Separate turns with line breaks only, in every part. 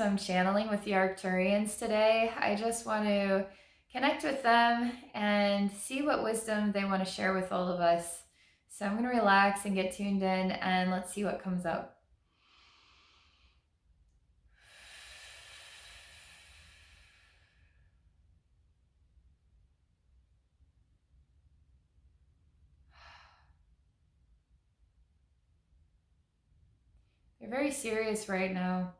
some channeling with the Arcturians today. I just want to connect with them and see what wisdom they want to share with all of us. So I'm going to relax and get tuned in, and let's see what comes up. They're very serious right now.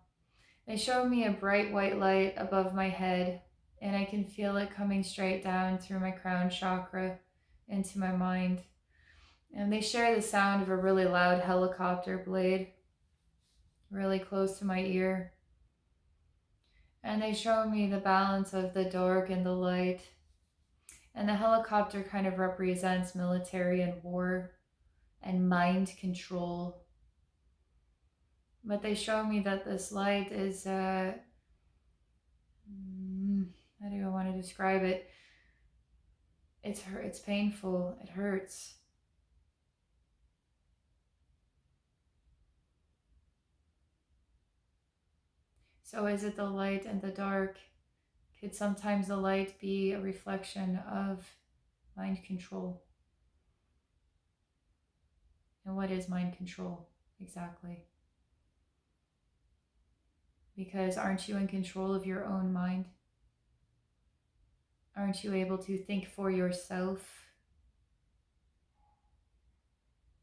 They show me a bright white light above my head, and I can feel it coming straight down through my crown chakra into my mind. And they share the sound of a really loud helicopter blade really close to my ear. And they show me the balance of the dark and the light. And the helicopter kind of represents military and war and mind control. But they show me that this light is, how do I want to describe it? It's painful, it hurts. So is it the light and the dark? Could sometimes the light be a reflection of mind control? And what is mind control exactly? Because aren't you in control of your own mind? Aren't you able to think for yourself?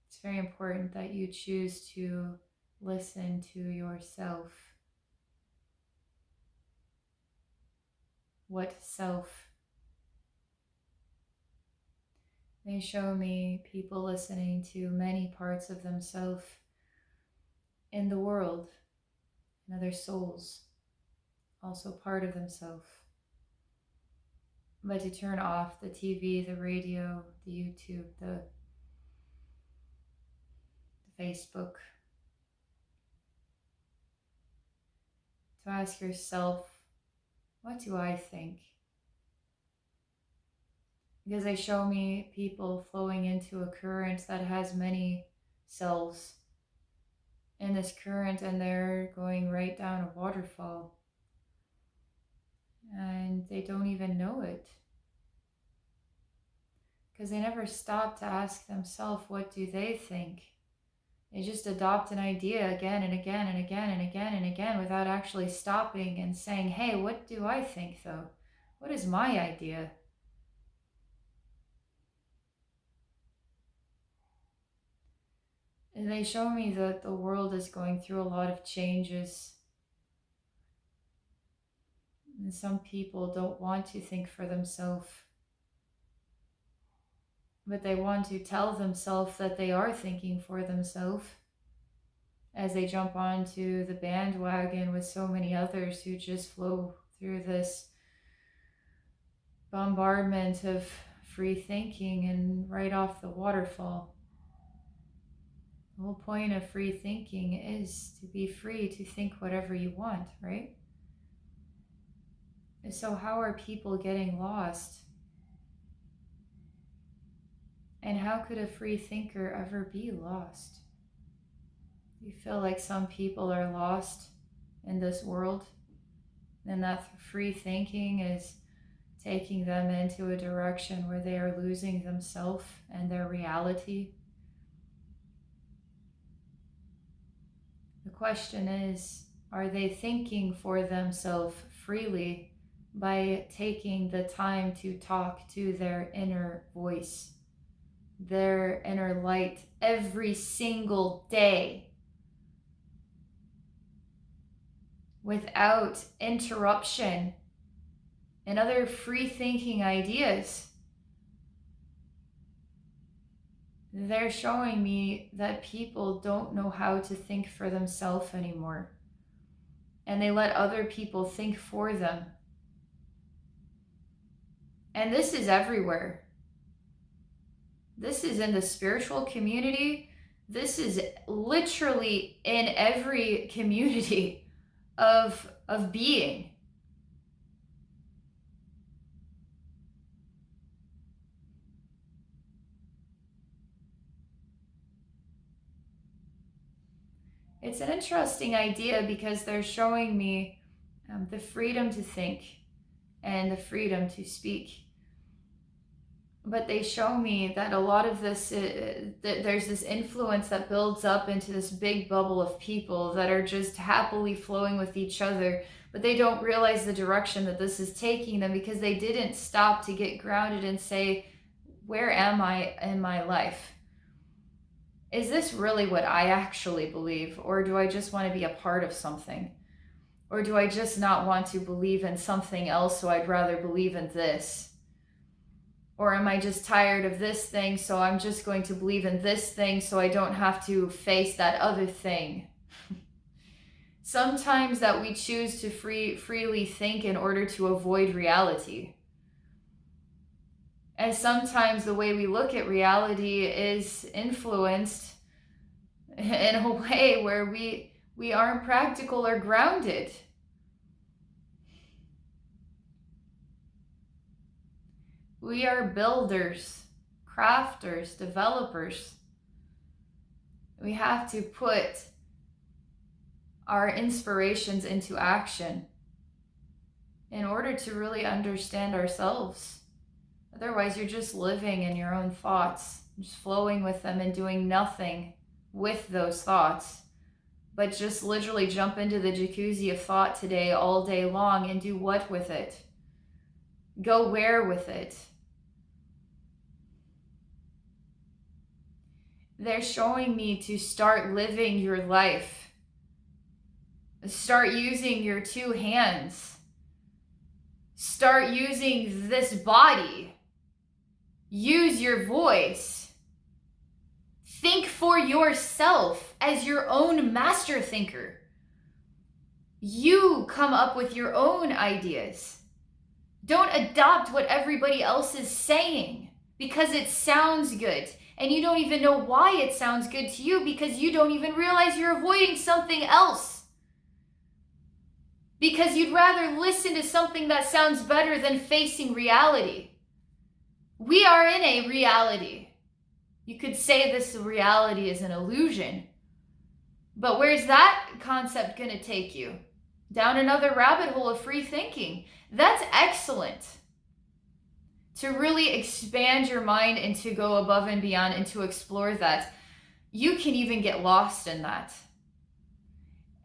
It's very important that you choose to listen to yourself. What self? They show me people listening to many parts of themselves in the world, and other souls, also part of themselves. But to turn off the TV, the radio, the YouTube, the Facebook, to ask yourself, what do I think? Because they show me people flowing into a current that has many selves in this current, and they're going right down a waterfall. And they don't even know it. Because they never stop to ask themselves, what do they think? They just adopt an idea again and again and again and again and again without actually stopping and saying, hey, what do I think though? What is my idea? And they show me that the world is going through a lot of changes. And some people don't want to think for themselves, but they want to tell themselves that they are thinking for themselves as they jump onto the bandwagon with so many others who just flow through this bombardment of free thinking and right off the waterfall. The whole point of free thinking is to be free to think whatever you want, right? And so how are people getting lost? And how could a free thinker ever be lost? Do you feel like some people are lost in this world, and that free thinking is taking them into a direction where they are losing themselves and their reality? The question is, are they thinking for themselves freely by taking the time to talk to their inner voice, their inner light every single day without interruption and other free thinking ideas? They're showing me that people don't know how to think for themselves anymore, and they let other people think for them. And this is everywhere. This is in the spiritual community. This is literally in every community of being. It's an interesting idea because they're showing me the freedom to think and the freedom to speak. But they show me that a lot of this, there's this influence that builds up into this big bubble of people that are just happily flowing with each other, but they don't realize the direction that this is taking them because they didn't stop to get grounded and say, where am I in my life? Is this really what I actually believe? Or do I just want to be a part of something? Or do I just not want to believe in something else, so I'd rather believe in this? Or am I just tired of this thing, so I'm just going to believe in this thing so I don't have to face that other thing? Sometimes that we choose to freely think in order to avoid reality. And sometimes the way we look at reality is influenced in a way where we aren't practical or grounded. We are builders, crafters, developers. We have to put our inspirations into action in order to really understand ourselves. Otherwise, you're just living in your own thoughts, just flowing with them and doing nothing with those thoughts, but just literally jump into the jacuzzi of thought today all day long and do what with it? Go where with it? They're showing me to start living your life. Start using your two hands. Start using this body. Use your voice. Think for yourself as your own master thinker. You come up with your own ideas. Don't adopt what everybody else is saying because it sounds good. And you don't even know why it sounds good to you because you don't even realize you're avoiding something else. Because you'd rather listen to something that sounds better than facing reality. We are in a reality. You could say this reality is an illusion. But where's that concept going to take you? Down another rabbit hole of free thinking. That's excellent. To really expand your mind and to go above and beyond and to explore that. You can even get lost in that.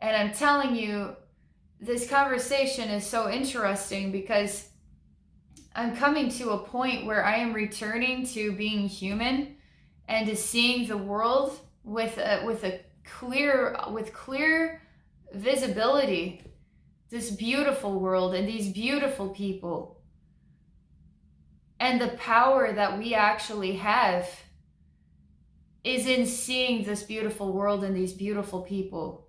And I'm telling you, this conversation is so interesting because I'm coming to a point where I am returning to being human and to seeing the world with clear visibility. This beautiful world and these beautiful people. And the power that we actually have is in seeing this beautiful world and these beautiful people.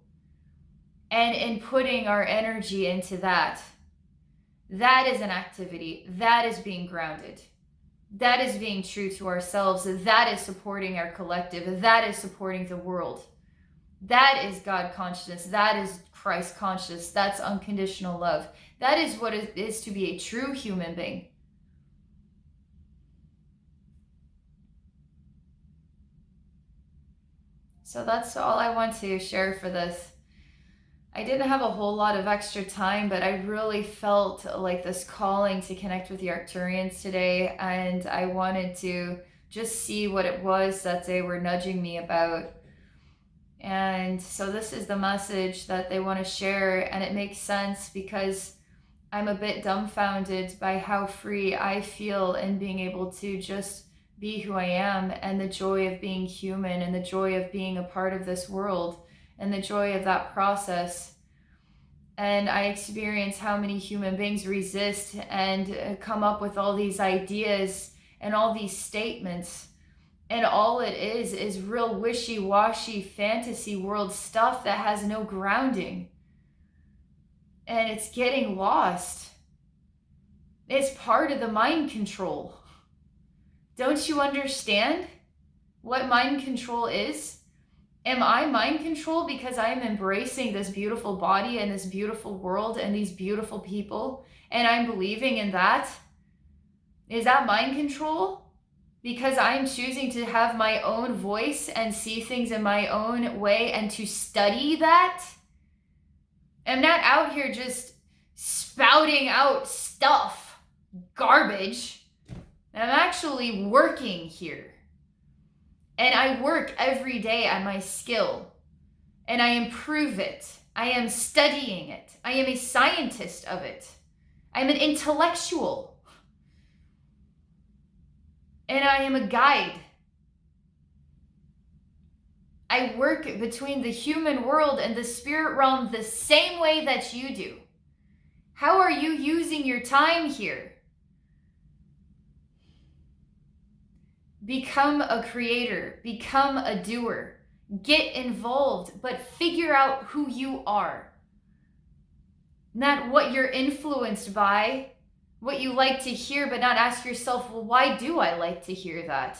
And in putting our energy into that. That is an activity. That is being grounded. That is being true to ourselves. That is supporting our collective. That is supporting the world. That is God consciousness. That is Christ consciousness. That's unconditional love. That is what it is to be a true human being. So that's all I want to share for this. I didn't have a whole lot of extra time, but I really felt like this calling to connect with the Arcturians today, and I wanted to just see what it was that they were nudging me about. And so this is the message that they want to share, and it makes sense because I'm a bit dumbfounded by how free I feel in being able to just be who I am, and the joy of being human, and the joy of being a part of this world, and the joy of that process. And I experience how many human beings resist and come up with all these ideas and all these statements. And all it is real wishy-washy fantasy world stuff that has no grounding. And it's getting lost. It's part of the mind control. Don't you understand what mind control is? Am I mind controlled because I am embracing this beautiful body and this beautiful world and these beautiful people, and I'm believing in that? Is that mind control? Because I'm choosing to have my own voice and see things in my own way and to study that? I'm not out here just spouting out stuff, garbage. And I'm actually working here. And I work every day on my skill. And I improve it. I am studying it. I am a scientist of it. I'm an intellectual. And I am a guide. I work between the human world and the spirit realm the same way that you do. How are you using your time here? Become a creator. Become a doer. Get involved, but figure out who you are. Not what you're influenced by, what you like to hear, but not ask yourself, well, why do I like to hear that?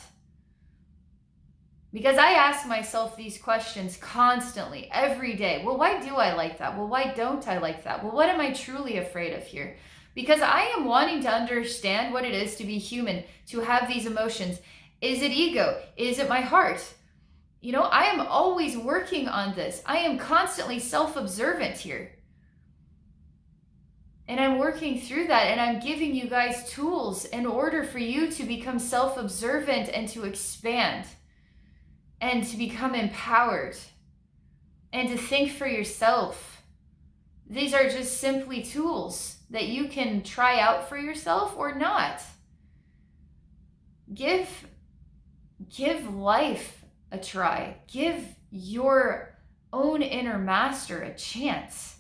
Because I ask myself these questions constantly, every day. Well, why do I like that? Well, why don't I like that? Well, what am I truly afraid of here? Because I am wanting to understand what it is to be human, to have these emotions. Is it ego? Is it my heart? You know, I am always working on this. I am constantly self-observant here. And I'm working through that, and I'm giving you guys tools in order for you to become self-observant and to expand and to become empowered and to think for yourself. These are just simply tools that you can try out for yourself or not. Give life a try. Give your own inner master a chance.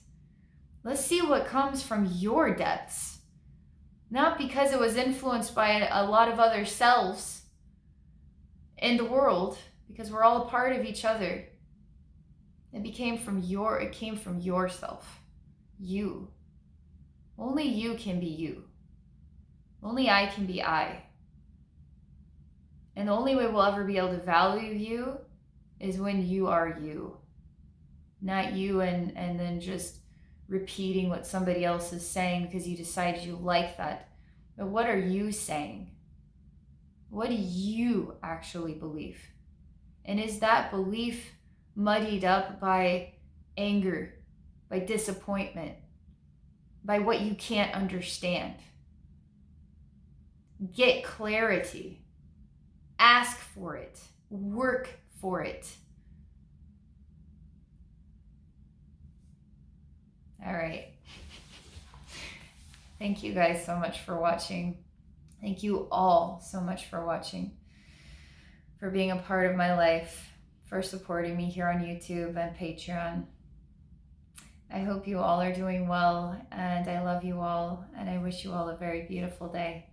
Let's see what comes from your depths. Not because it was influenced by a lot of other selves in the world, because we're all a part of each other. It came from yourself. You. Only you can be you. Only I can be I. And the only way we'll ever be able to value you is when you are you. Not you and then just repeating what somebody else is saying because you decided you like that. But what are you saying? What do you actually believe? And is that belief muddied up by anger, by disappointment, by what you can't understand? Get clarity. Ask for it. Work for it. All right. Thank you guys so much for watching. Thank you all so much for watching, for being a part of my life, for supporting me here on YouTube and Patreon. I hope you all are doing well, and I love you all, and I wish you all a very beautiful day.